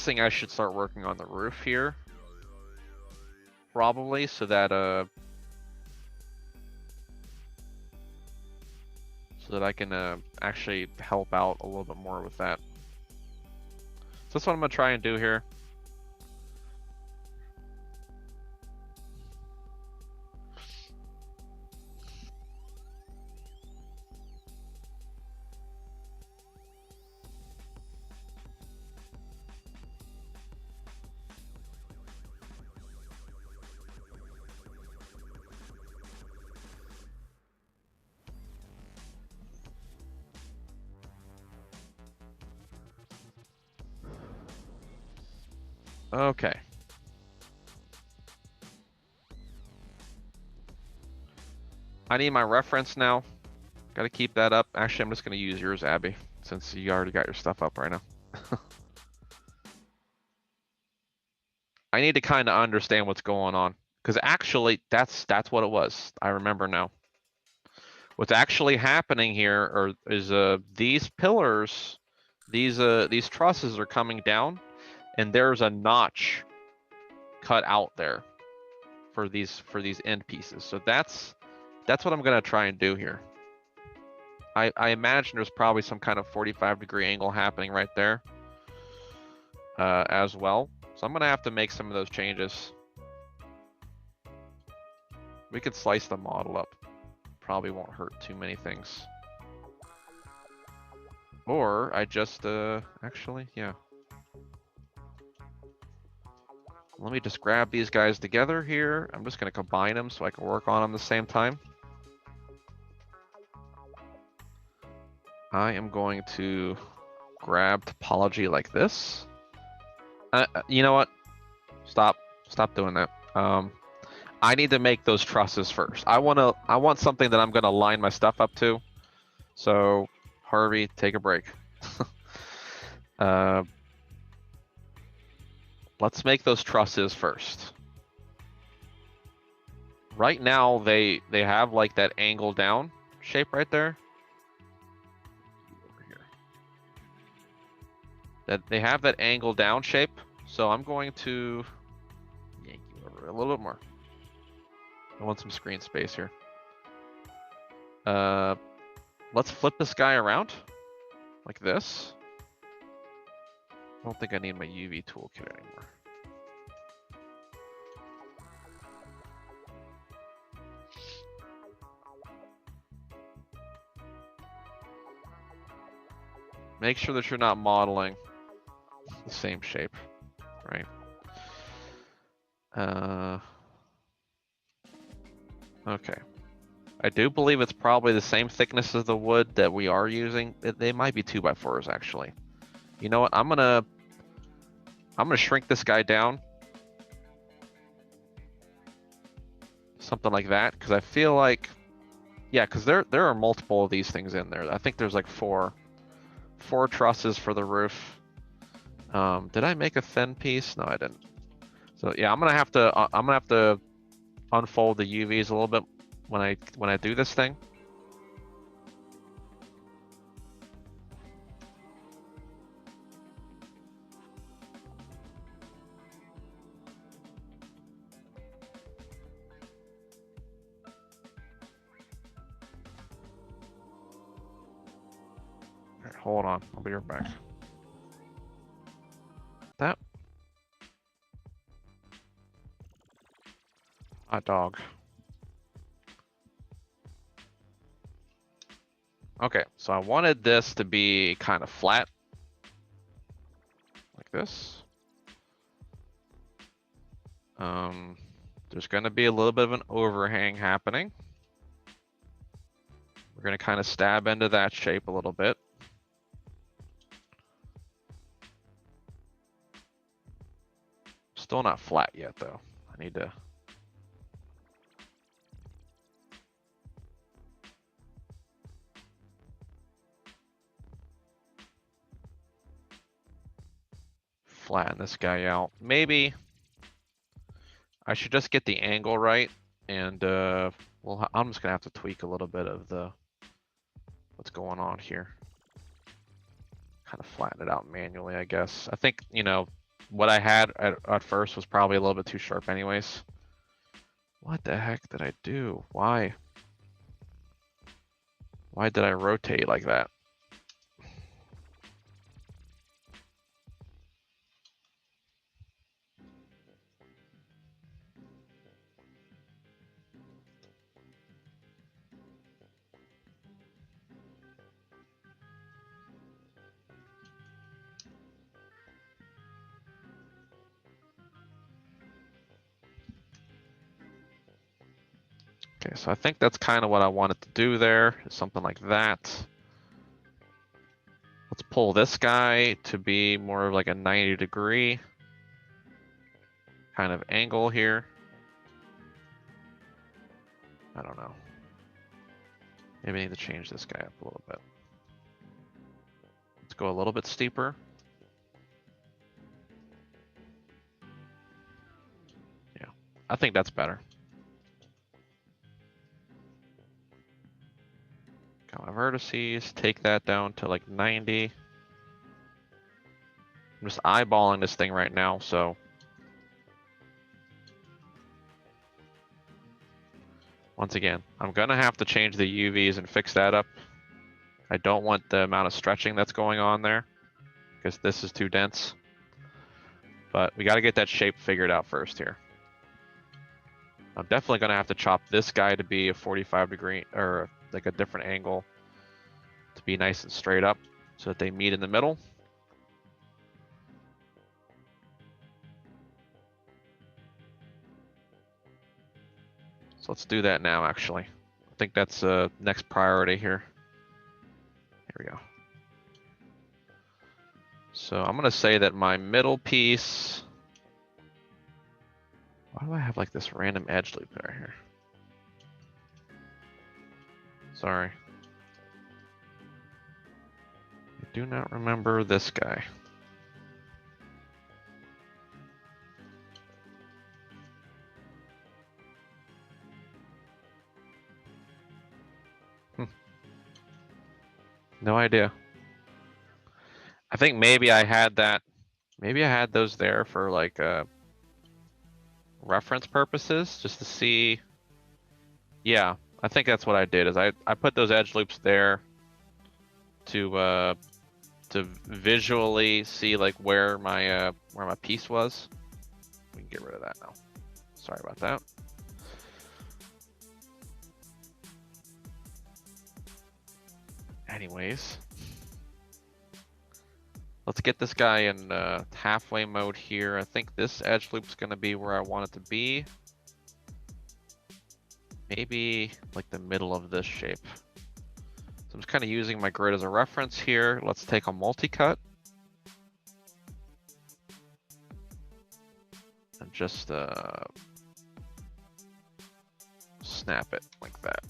guessing I should start working on the roof here. Probably, so that I can actually help out a little bit more with that. So that's what I'm gonna try and do here. Okay. I need my reference now. Got to keep that up. Actually, I'm just going to use yours, Abby, since you already got your stuff up right now. I need to kind of understand what's going on, because actually, that's what it was. I remember now. What's actually happening here is these pillars, these trusses are coming down, and there's a notch cut out there for these end pieces. So that's what I'm gonna try and do here. I imagine there's probably some kind of 45-degree angle happening right there as well. So I'm gonna have to make some of those changes. We could slice the model up. Probably won't hurt too many things. Or I just actually, yeah. Let me just grab these guys together here. I'm just gonna combine them so I can work on them at the same time. I am going to grab topology like this. You know what? Stop doing that. I need to make those trusses first. I want something that I'm gonna line my stuff up to. So Harvey, take a break. Let's make those trusses first. Right now they have like that angle down shape right there. Over here. That they have that angle down shape. So I'm going to yank you over a little bit more. I want some screen space here. Let's flip this guy around like this. I don't think I need my UV toolkit anymore. Make sure that you're not modeling the same shape, right? Okay. I do believe it's probably the same thickness as the wood that we are using. They might be 2x4s actually. You know what? I'm gonna shrink this guy down. Something like that, because I feel like, yeah, because there are multiple of these things in there. I think there's like four trusses for the roof. Did I make a thin piece? No, I didn't. So yeah, I'm gonna have to unfold the UVs a little bit when I do this thing. All right, hold on, I'll be right back. That hot dog. Okay, so I wanted this to be kind of flat, like this. There's going to be a little bit of an overhang happening. We're going to kind of stab into that shape a little bit. Still not flat yet, though. I need to. Flatten this guy out. Maybe I should just get the angle right, and well, I'm just gonna have to tweak a little bit of what's going on here. Kind of flatten it out manually, I guess. I think, you know, what I had at first was probably a little bit too sharp anyways. What the heck did I do? Why? Why did I rotate like that? Okay, so I think that's kind of what I wanted to do there, something like that. Let's pull this guy to be more of like a 90-degree kind of angle here. I don't know. Maybe I need to change this guy up a little bit. Let's go a little bit steeper. Yeah, I think that's better. Got my vertices, take that down to like 90. I'm just eyeballing this thing right now, so. Once again, I'm gonna have to change the UVs and fix that up. I don't want the amount of stretching that's going on there, because this is too dense. But we gotta get that shape figured out first here. I'm definitely gonna have to chop this guy to be a 45-degree, or like a different angle, to be nice and straight up, so that they meet in the middle. So let's do that now, actually. I think that's next priority here. Here we go. So I'm gonna say that my middle piece, why do I have like this random edge loop there here? Sorry. I do not remember this guy. No idea. I think maybe I had that, maybe I had those there for like reference purposes, just to see. Yeah, I think that's what I did, is I put those edge loops there to visually see like where my piece was. We can get rid of that now. Sorry about that. Anyways, let's get this guy in halfway mode here. I think this edge loop's gonna be where I want it to be. Maybe like the middle of this shape. So I'm just kind of using my grid as a reference here. Let's take a multi-cut. And just snap it like that.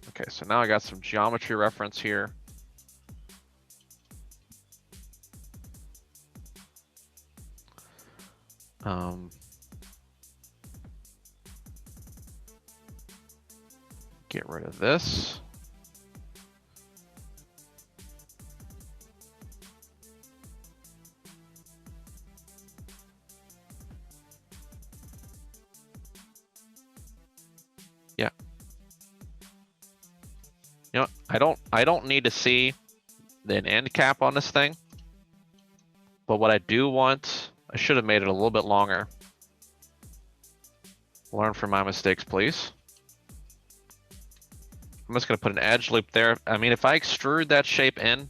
Okay, so now I got some geometry reference here. Get rid of this. Yeah. You know, I don't need to see an end cap on this thing. But what I do want, I should have made it a little bit longer. Learn from my mistakes, please. I'm just gonna put an edge loop there. I mean, if I extrude that shape in,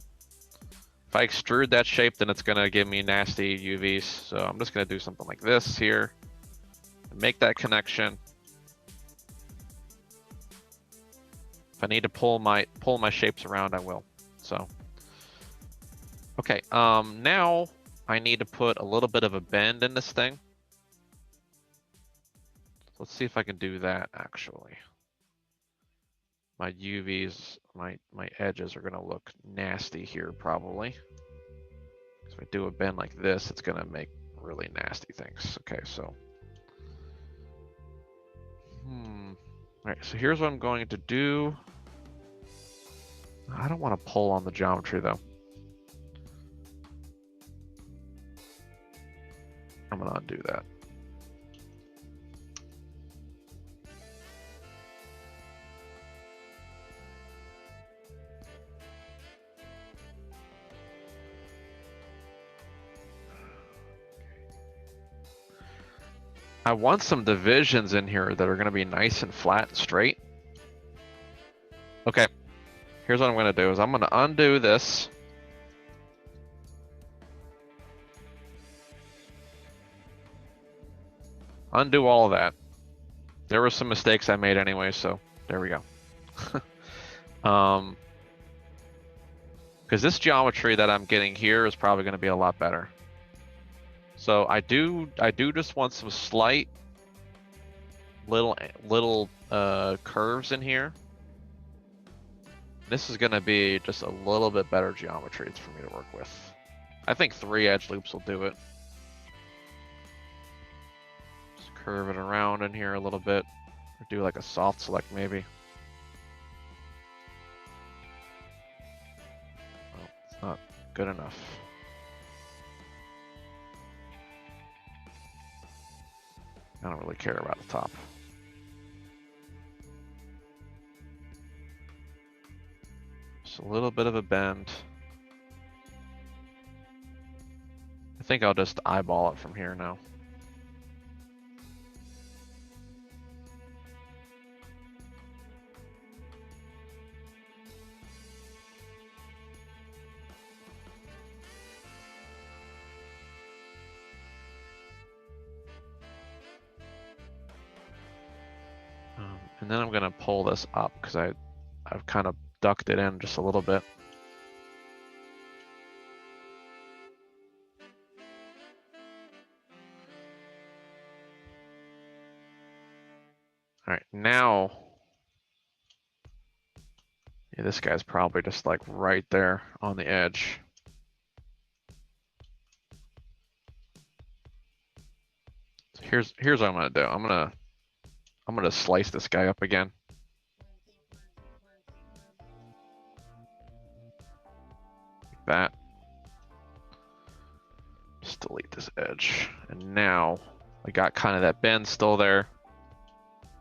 then it's gonna give me nasty UVs. So I'm just gonna do something like this here, and make that connection. If I need to pull my shapes around, I will. So, okay, now I need to put a little bit of a bend in this thing. Let's see if I can do that actually. My UVs, my edges are gonna look nasty here probably. So if I do a bend like this, it's gonna make really nasty things. Okay, so. All right, so here's what I'm going to do. I don't want to pull on the geometry though. I'm gonna undo that. I want some divisions in here that are gonna be nice and flat and straight. Okay, here's what I'm gonna do is I'm gonna undo this. Undo all of that. There were some mistakes I made anyway, so there we go. Because this geometry that I'm getting here is probably going to be a lot better. So I do just want some slight little curves in here. This is going to be just a little bit better geometry for me to work with. I think 3 edge loops will do it. Just curve it around in here a little bit, or do like a soft select maybe. Well, it's not good enough. I don't really care about the top. Just a little bit of a bend. I think I'll just eyeball it from here now. And then I'm gonna pull this up because I've kind of ducked it in just a little bit. All right, now, yeah, this guy's probably just like right there on the edge. So here's what I'm gonna do. I'm gonna slice this guy up again. Like that. Just delete this edge. And now I got kind of that bend still there.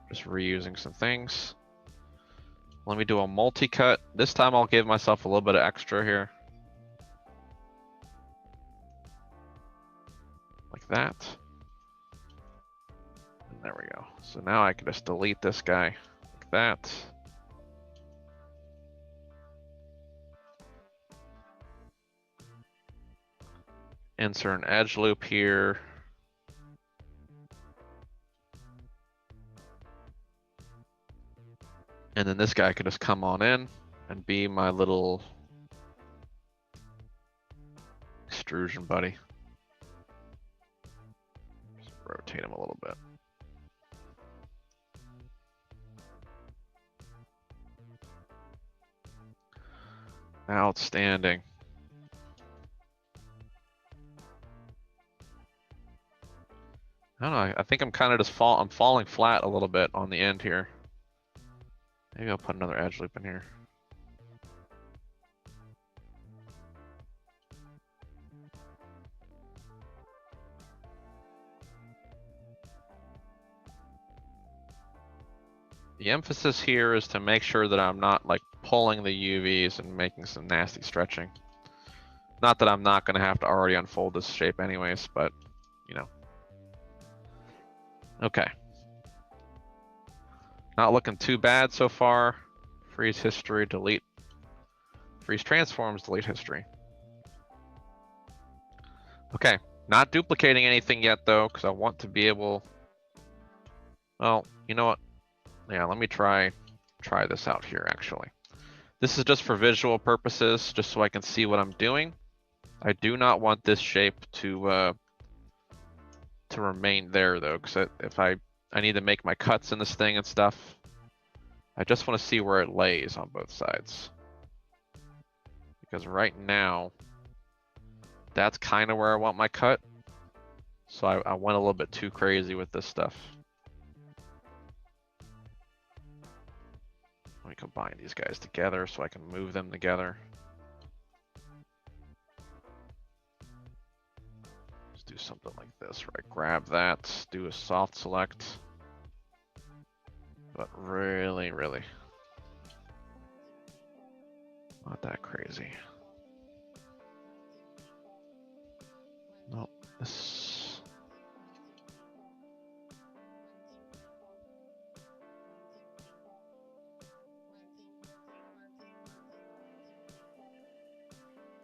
Just reusing some things. Let me do a multi-cut. This time I'll give myself a little bit of extra here. Like that. And there we go. So now I can just delete this guy like that. Insert an edge loop here. And then this guy can just come on in and be my little extrusion buddy. Just rotate him a little bit. Outstanding. I don't know, I think I'm kind of just I'm falling flat a little bit on the end here. Maybe I'll put another edge loop in here. The emphasis here is to make sure that I'm not like pulling the UVs and making some nasty stretching. Not that I'm not gonna have to already unfold this shape anyways, but you know. Okay. Not looking too bad so far. Freeze history, delete. Freeze transforms, delete history. Okay, not duplicating anything yet though, because I want to be able, well, you know what? Yeah, let me try this out here actually. This is just for visual purposes, just so I can see what I'm doing. I do not want this shape to remain there though, because if I need to make my cuts in this thing and stuff. I just want to see where it lays on both sides. Because right now, that's kind of where I want my cut. So I went a little bit too crazy with this stuff. Let me combine these guys together so I can move them together. Just do something like this, right? Grab that, do a soft select. But really, really not that crazy. Nope, this.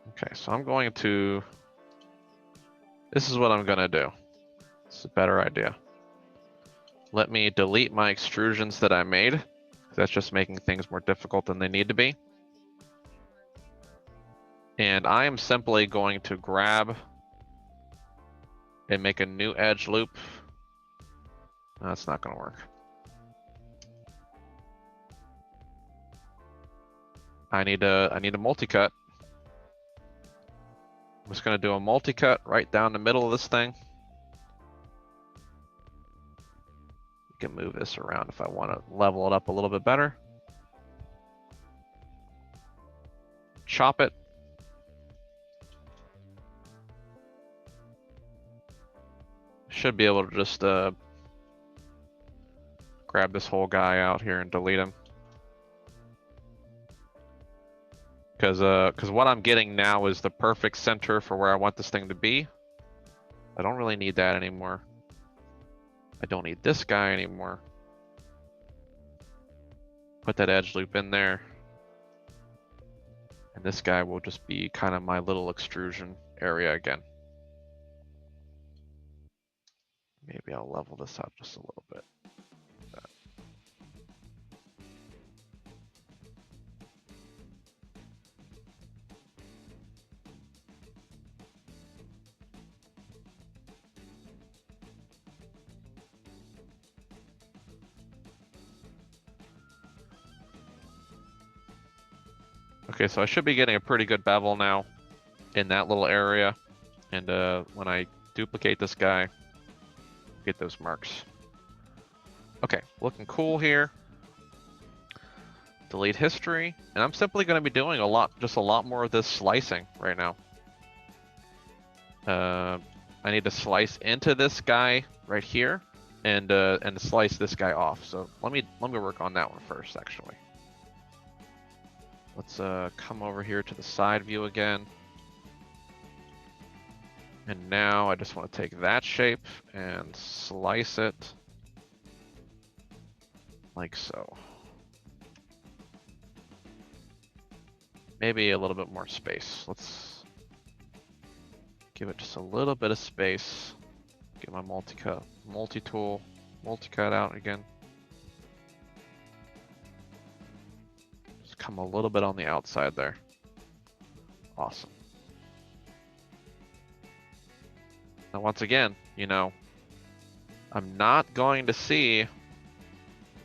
Okay, so I'm going to, this is what I'm gonna do. It's a better idea. Let me delete my extrusions that I made. That's just making things more difficult than they need to be. And I am simply going to grab and make a new edge loop. That's not gonna work. I need a multi-cut. I'm just gonna do a multi-cut right down the middle of this thing. You can move this around if I want to level it up a little bit better. Chop it. Should be able to just grab this whole guy out here and delete him. Because what I'm getting now is the perfect center for where I want this thing to be. I don't really need that anymore. I don't need this guy anymore. Put that edge loop in there. And this guy will just be kind of my little extrusion area again. Maybe I'll level this out just a little bit. Okay, so I should be getting a pretty good bevel now in that little area. And when I duplicate this guy, get those marks. Okay, looking cool here. Delete history. And I'm simply going to be doing just a lot more of this slicing right now. I need to slice into this guy right here and slice this guy off. So let me work on that one first, actually. Let's come over here to the side view again. And now I just want to take that shape and slice it like so. Maybe a little bit more space. Let's give it just a little bit of space. Get my multi-tool, multi-cut out again. Just come a little bit on the outside there. Awesome. Now, once again, you know, I'm not going to see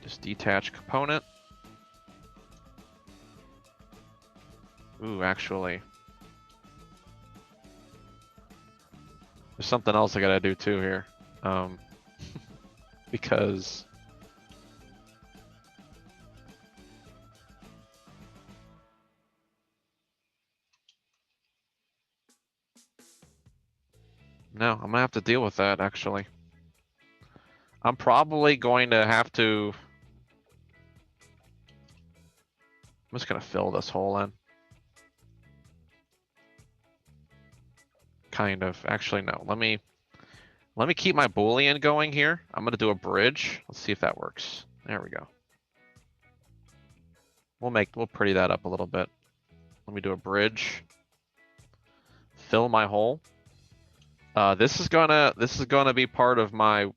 just detach component. Ooh, actually, there's something else I gotta do too here. Because no, I'm gonna have to deal with that actually. I'm probably going to have to, I'm just gonna fill this hole in. Kind of, actually no, let me keep my Boolean going here. I'm gonna do a bridge. Let's see if that works. There we go. We'll pretty that up a little bit. Let me do a bridge. Fill my hole. This is gonna be part of my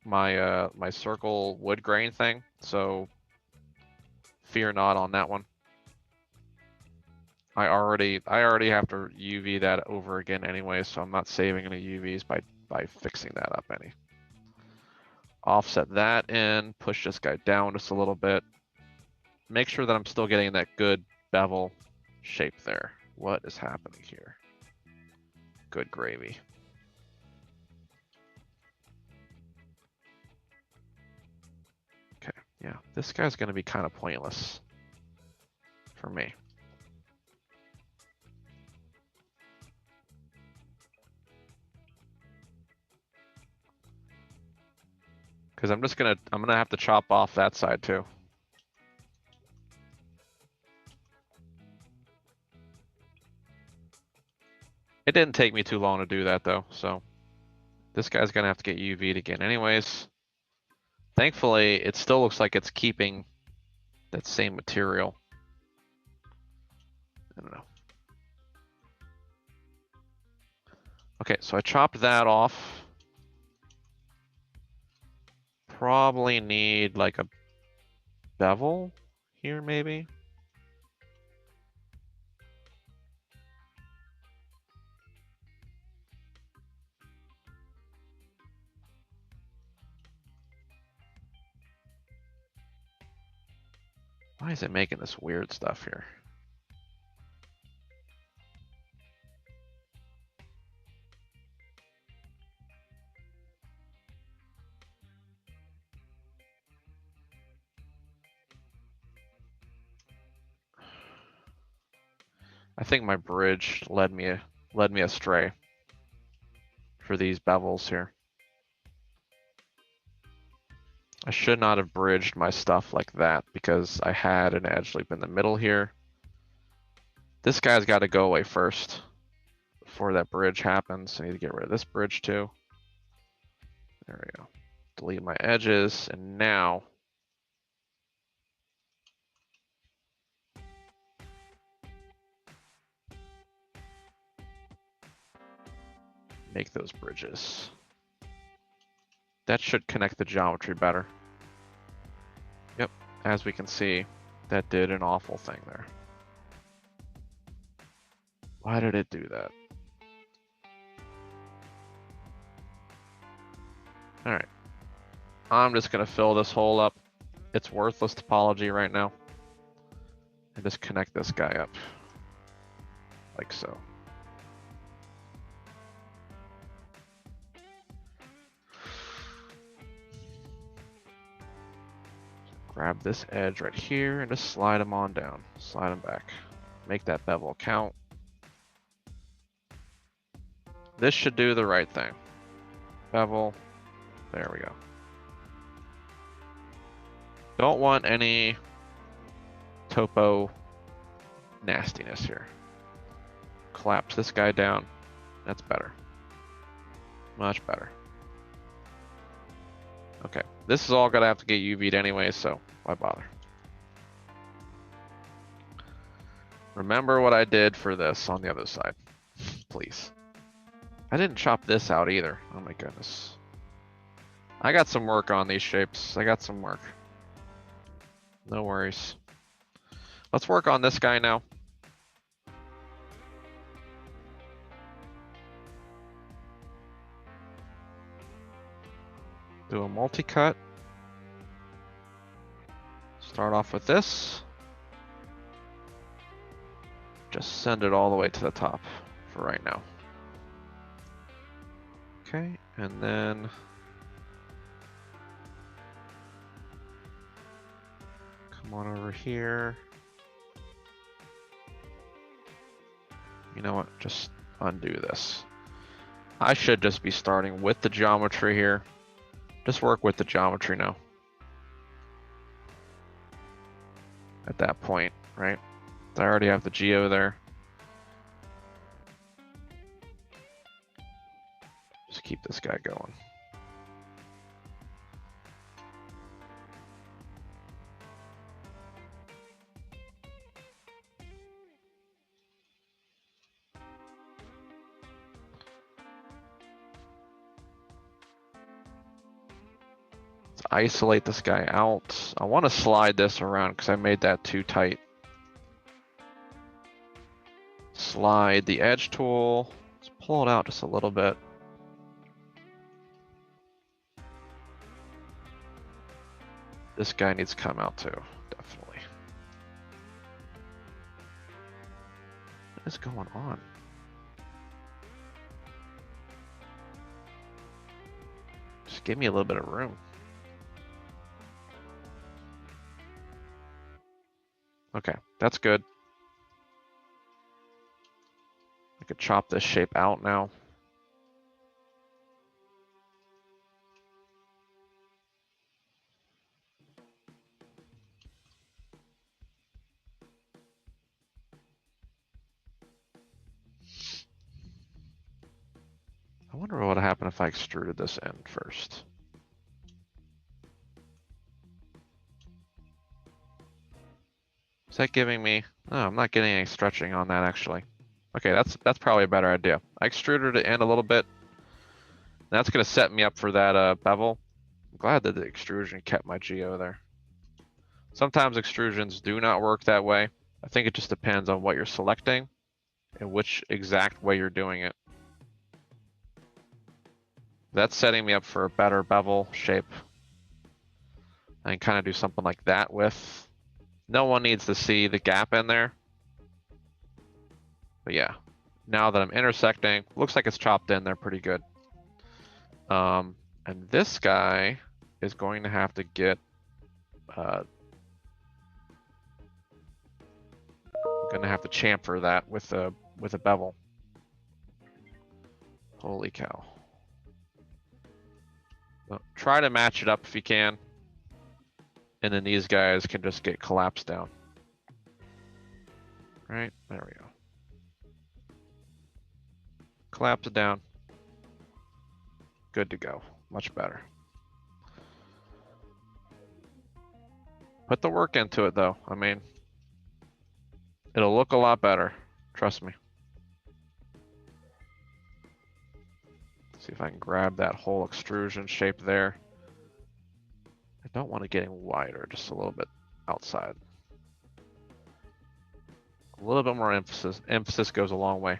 circle wood grain thing. So fear not on that one. I already have to UV that over again anyway, so I'm not saving any UVs by fixing that up any. Offset that in, push this guy down just a little bit. Make sure that I'm still getting that good bevel shape there. What is happening here? Good gravy. Okay, yeah, this guy's gonna be kind of pointless for me. Because I'm gonna have to chop off that side too. It didn't take me too long to do that though, so this guy's gonna have to get UV'd again anyways. Thankfully, it still looks like it's keeping that same material. I don't know. Okay, so I chopped that off. Probably need like a bevel here maybe. Why is it making this weird stuff here? I think my bridge led me astray for these bevels here. I should not have bridged my stuff like that because I had an edge loop in the middle here. This guy's got to go away first before that bridge happens. I need to get rid of this bridge too. There we go. Delete my edges, and now make those bridges. That should connect the geometry better. Yep, as we can see, that did an awful thing there. Why did it do that? All right, I'm just gonna fill this hole up. It's worthless topology right now. And just connect this guy up, like so. Grab this edge right here and just slide them on down. Slide them back. Make that bevel count. This should do the right thing. Bevel. There we go. Don't want any topo nastiness here. Collapse this guy down. That's better. Much better. Okay, this is all gonna have to get UV'd anyway, so why bother? Remember what I did for this on the other side, please. I didn't chop this out either. Oh my goodness. I got some work on these shapes. I got some work. No worries. Let's work on this guy now. Do a multi-cut. Start off with this. Just send it all the way to the top for right now. Okay, and then come on over here. You know what? Just undo this. I should just be starting with the geometry here. Just work with the geometry now. At that point, right? I already have the geo there. Just keep this guy going. Isolate this guy out. I want to slide this around because I made that too tight. Slide the edge tool. Let's pull it out just a little bit. This guy needs to come out too, definitely. What is going on? Just give me a little bit of room. Okay, that's good. I could chop this shape out now. happen if I extruded this end first? Is that giving me? No, I'm not getting any stretching on that actually. Okay, that's probably a better idea. I extruded it in a little bit. That's gonna set me up for that bevel. I'm glad that the extrusion kept my geo there. Sometimes extrusions do not work that way. I think it just depends on what you're selecting and which exact way you're doing it. That's setting me up for a better bevel shape. I can kind of do something like that with. No one needs to see the gap in there. But yeah, now that I'm intersecting, looks like it's chopped in there pretty good. And this guy is going to have to get, I'm gonna have to chamfer that with a bevel. Holy cow. Well, try to match it up if you can. And then these guys can just get collapsed down. Right, there we go. Collapse it down. Good to go, much better. Put the work into it though. I mean, it'll look a lot better, trust me. See if I can grab that whole extrusion shape there. I don't want it getting wider, just a little bit outside. A little bit more emphasis. Emphasis goes a long way.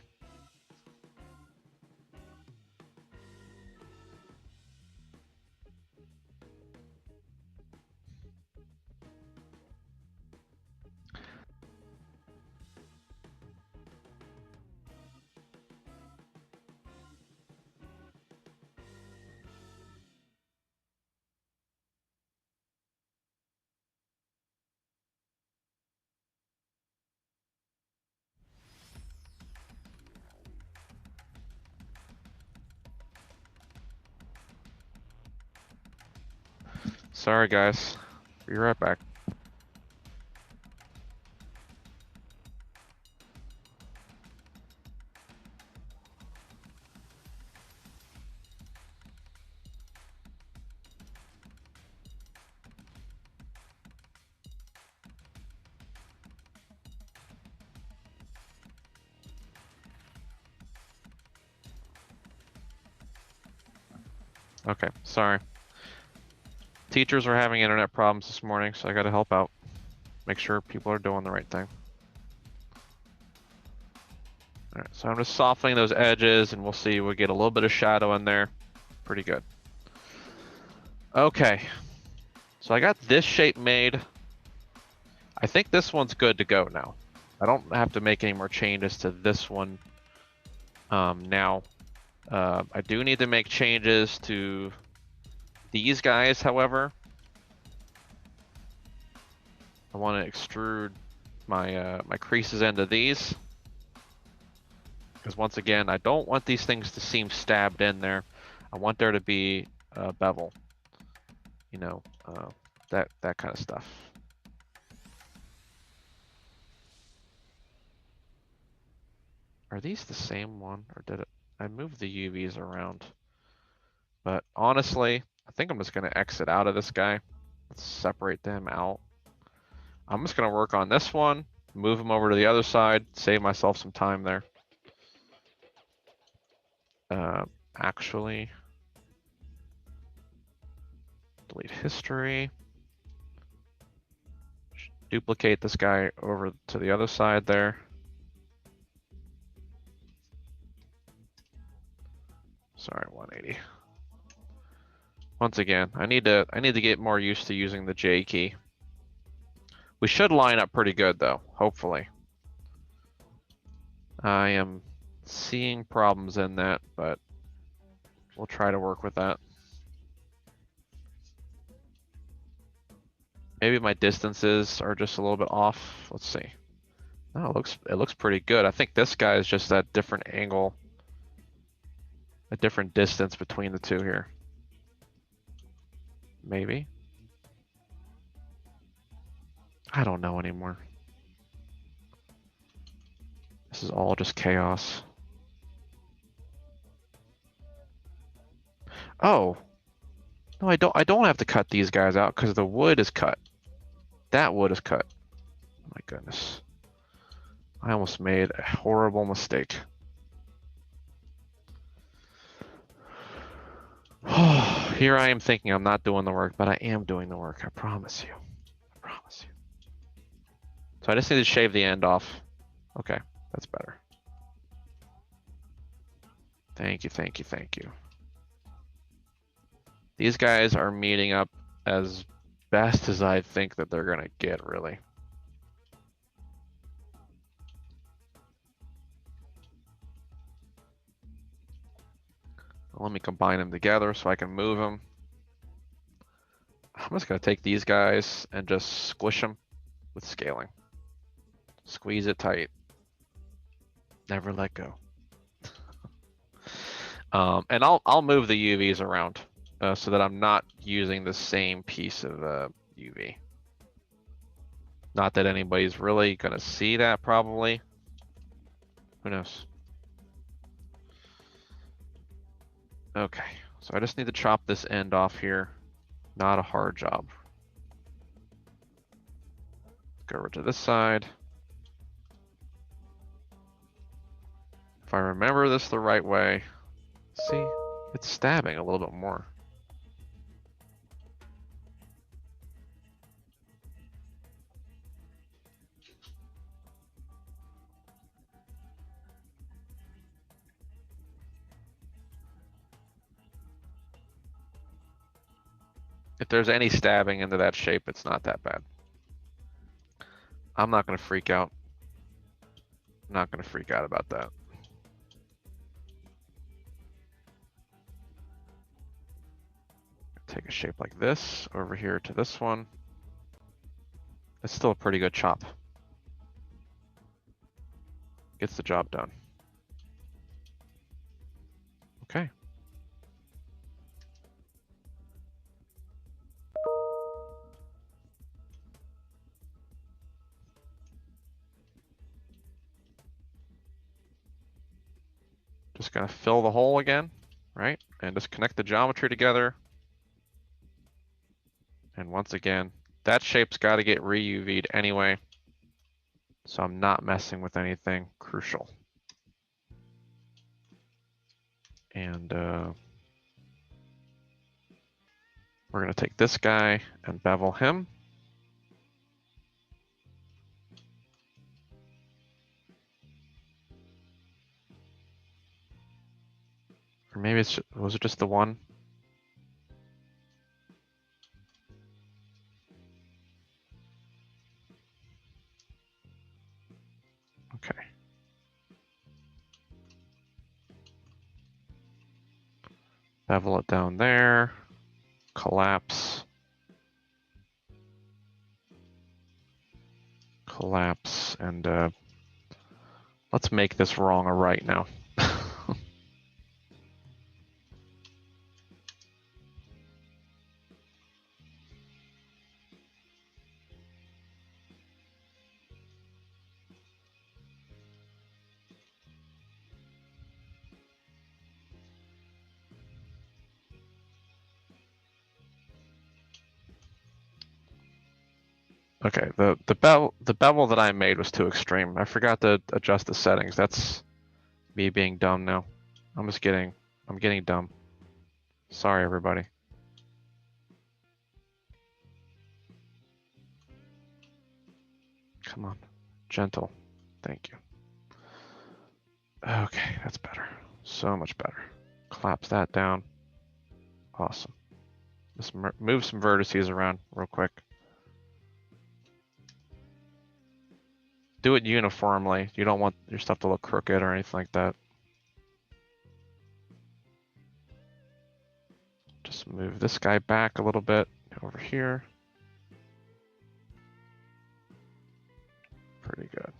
Sorry guys, be right back. Okay, sorry. Teachers are having internet problems this morning, so I gotta help out. Make sure people are doing the right thing. All right, so I'm just softening those edges and we'll see, we'll get a little bit of shadow in there. Pretty good. Okay, so I got this shape made. I think this one's good to go now. I don't have to make any more changes to this one now. I do need to make changes to these guys, however. I want to extrude my my creases into these. Because once again, I don't want these things to seem stabbed in there. I want there to be a bevel. You know, that kind of stuff. Are these the same one, or did I move the UVs around? But honestly, I think I'm just gonna exit out of this guy. Let's separate them out. I'm just gonna work on this one, move them over to the other side, save myself some time there. Actually, delete history. Duplicate this guy over to the other side there. Sorry, 180. Once again, I need to get more used to using the J key. We should line up pretty good though, hopefully. I am seeing problems in that, but we'll try to work with that. Maybe my distances are just a little bit off. Let's see. No, it looks pretty good. I think this guy is just that different angle, a different distance between the two here. Maybe. I don't know anymore. This is all just chaos. Oh, no, I don't have to cut these guys out because the wood is cut. That wood is cut. My goodness. I almost made a horrible mistake. Here I am thinking I'm not doing the work, but I am doing the work. I promise you. I promise you. So I just need to shave the end off. Okay, that's better. Thank you, thank you, thank you. These guys are meeting up as best as I think that they're gonna get, really. Let me combine them together so I can move them. I'm just gonna take these guys and just squish them with scaling. Squeeze it tight. Never let go. And I'll move the UVs around so that I'm not using the same piece of UV. Not that anybody's really gonna see that probably. Who knows? Okay, so I just need to chop this end off here. Not a hard job. Go over to this side. If I remember this the right way, see, it's stabbing a little bit more. If there's any stabbing into that shape, it's not that bad. I'm not gonna freak out. I'm not gonna freak out about that. Take a shape like this over here to this one. It's still a pretty good chop. Gets the job done. Okay. Just gonna fill the hole again, right? And just connect the geometry together. And once again, that shape's gotta get re-UV'd anyway. So I'm not messing with anything crucial. And we're gonna take this guy and bevel him. Or maybe was it just the one? Okay. Bevel it down there. Collapse. Collapse. And let's make this wrong or right now. Okay, the bevel that I made was too extreme. I forgot to adjust the settings. That's me being dumb now. I'm getting dumb. Sorry, everybody. Come on, gentle. Thank you. Okay, that's better. So much better. Collapse that down. Awesome. Just move some vertices around real quick. Do it uniformly. You don't want your stuff to look crooked or anything like that. Just move this guy back a little bit over here. Pretty good.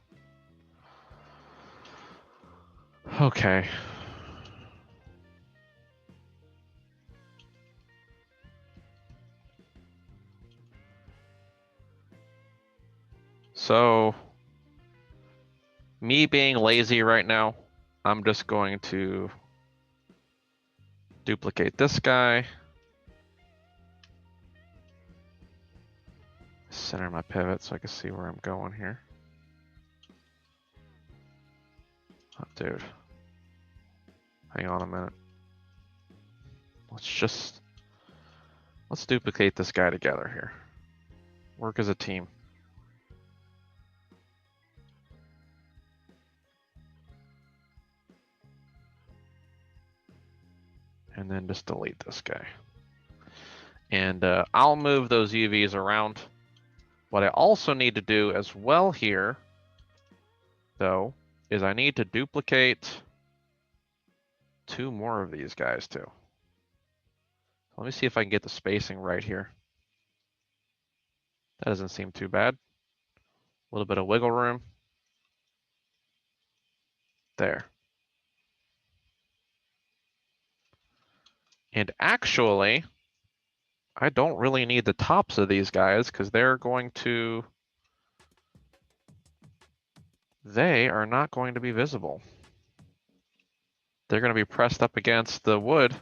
Okay. So, me being lazy right now, I'm just going to Duplicate this guy. Center my pivot so I can see where I'm going here. Oh, dude. Hang on a minute. Let's duplicate this guy together here. Work as a team. And then just delete this guy. And I'll move those UVs around. What I also need to do as well here, though, is I need to duplicate 2 more of these guys too. Let me see if I can get the spacing right here. That doesn't seem too bad. A little bit of wiggle room. There. And actually, I don't really need the tops of these guys because they are not going to be visible. They're going to be pressed up against the wood.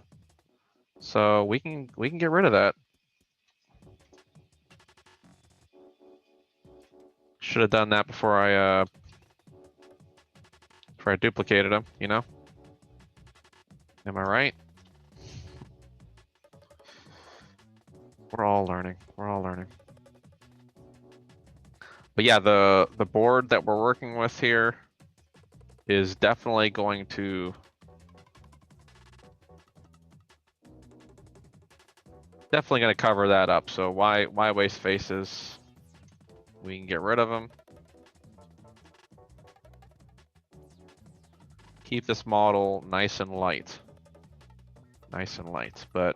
So we can get rid of that. Should have done that before I duplicated them, you know? Am I right? We're all learning. We're all learning. But yeah, the board that we're working with here is definitely going to cover that up. So why waste faces? We can get rid of them. Keep this model nice and light. Nice and light, but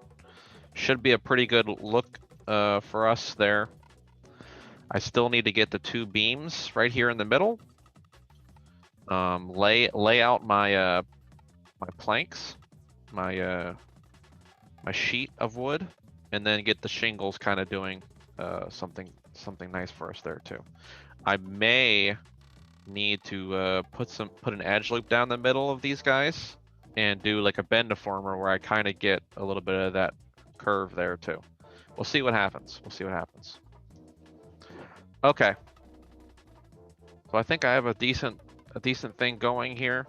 should be a pretty good look for us there. I still need to get the 2 beams right here in the middle. Lay out my my planks, my sheet of wood, and then get the shingles kind of doing something nice for us there too. I may need to put an edge loop down the middle of these guys and do like a bend deformer where I kind of get a little bit of that curve there too. We'll see what happens. We'll see what happens. Okay. So I think I have a decent thing going here.